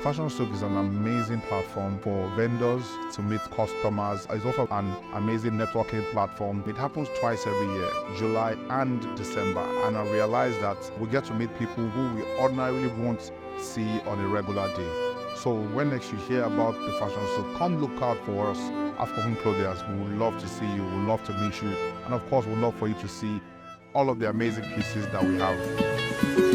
Fashion Souk is an amazing platform for vendors to meet customers. It's also an amazing networking platform. It happens twice every year, July and December. And I realized that we get to meet people who we ordinarily won't see on a regular day. So when next you hear about the Fashion Souk, come look out for us, African Clothiers. We would love to see you, we would love to meet you. And of course, we'd love for you to see all of the amazing pieces that we have.